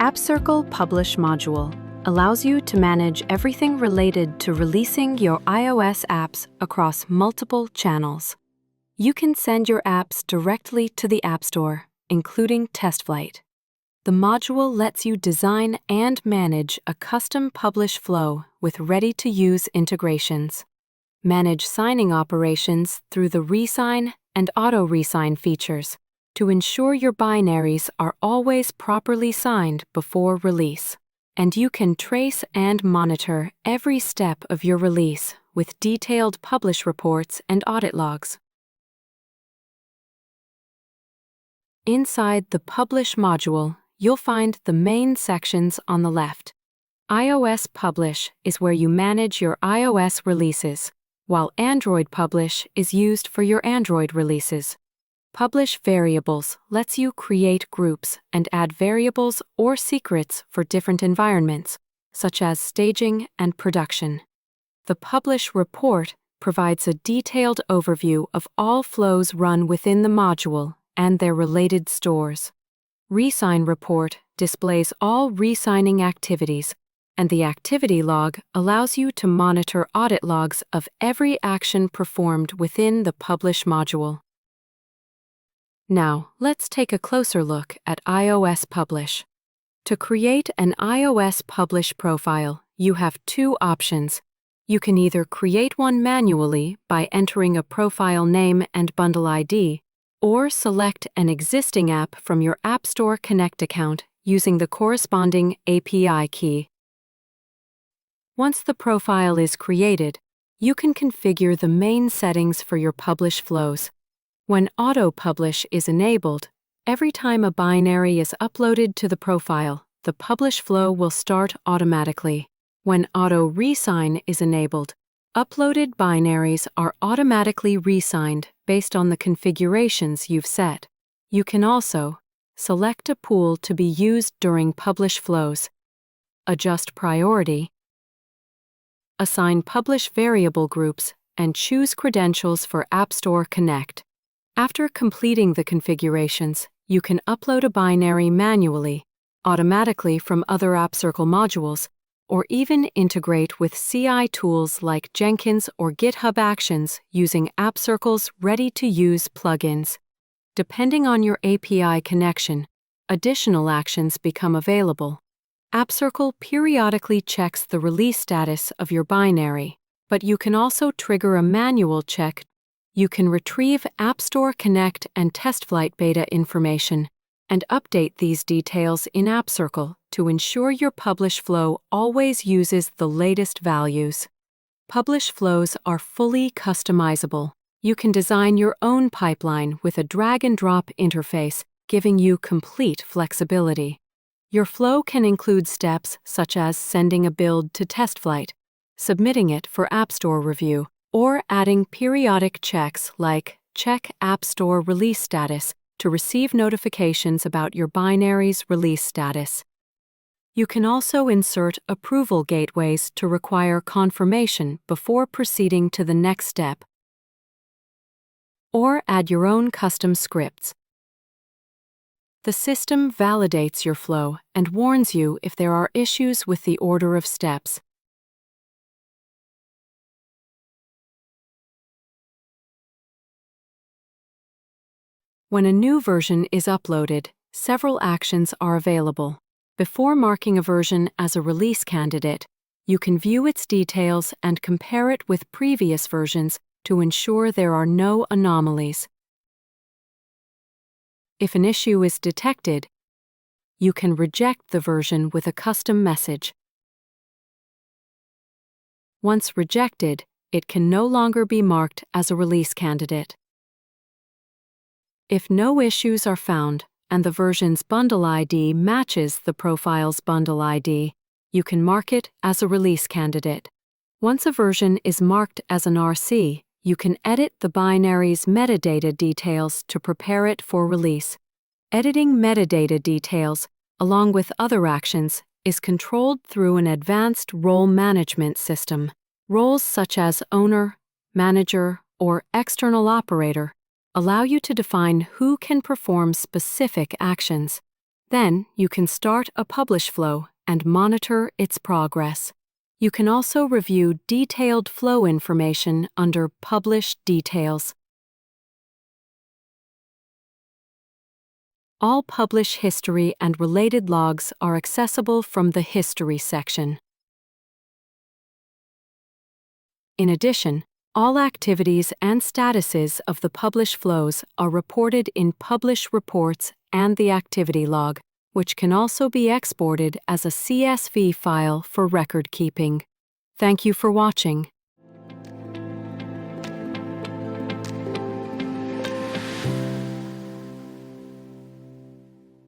Appcircle Publish module allows you to manage everything related to releasing your iOS apps across multiple channels. You can send your apps directly to the App Store, including TestFlight. The module lets you design and manage a custom publish flow with ready-to-use integrations. Manage signing operations through the resign and auto-resign features to ensure your binaries are always properly signed before release. And you can trace and monitor every step of your release with detailed publish reports and audit logs. Inside the Publish module, you'll find the main sections on the left. iOS Publish is where you manage your iOS releases, while Android Publish is used for your Android releases. Publish Variables lets you create groups and add variables or secrets for different environments, such as staging and production. The Publish Report provides a detailed overview of all flows run within the module and their related stores. Resign Report displays all resigning activities, and the activity log allows you to monitor audit logs of every action performed within the Publish module. Now, let's take a closer look at iOS Publish. To create an iOS Publish profile, you have two options. You can either create one manually by entering a profile name and bundle ID, or select an existing app from your App Store Connect account using the corresponding API key. Once the profile is created, you can configure the main settings for your publish flows. When auto-publish is enabled, every time a binary is uploaded to the profile, the publish flow will start automatically. When auto-resign is enabled, uploaded binaries are automatically resigned based on the configurations you've set. You can also select a pool to be used during publish flows, adjust priority, assign publish variable groups, and choose credentials for App Store Connect. After completing the configurations, you can upload a binary manually, automatically from other Appcircle modules, or even integrate with CI tools like Jenkins or GitHub Actions using Appcircle's ready-to-use plugins. Depending on your API connection, additional actions become available. Appcircle periodically checks the release status of your binary, but you can also trigger a manual check. You can retrieve App Store Connect and TestFlight beta information and update these details in Appcircle to ensure your publish flow always uses the latest values. Publish flows are fully customizable. You can design your own pipeline with a drag-and-drop interface, giving you complete flexibility. Your flow can include steps such as sending a build to TestFlight, submitting it for App Store review, or adding periodic checks like Check App Store Release Status to receive notifications about your binary's release status. You can also insert approval gateways to require confirmation before proceeding to the next step, or add your own custom scripts. The system validates your flow and warns you if there are issues with the order of steps. When a new version is uploaded, several actions are available. Before marking a version as a release candidate, you can view its details and compare it with previous versions to ensure there are no anomalies. If an issue is detected, you can reject the version with a custom message. Once rejected, it can no longer be marked as a release candidate. If no issues are found and the version's bundle ID matches the profile's bundle ID, you can mark it as a release candidate. Once a version is marked as an RC, you can edit the binary's metadata details to prepare it for release. Editing metadata details, along with other actions, is controlled through an advanced role management system. Roles such as owner, manager, or external operator allow you to define who can perform specific actions. Then you can start a publish flow and monitor its progress. You can also review detailed flow information under Publish Details. All publish history and related logs are accessible from the History section. In addition, all activities and statuses of the publish flows are reported in Publish Reports and the activity log, which can also be exported as a CSV file for record keeping. Thank you for watching.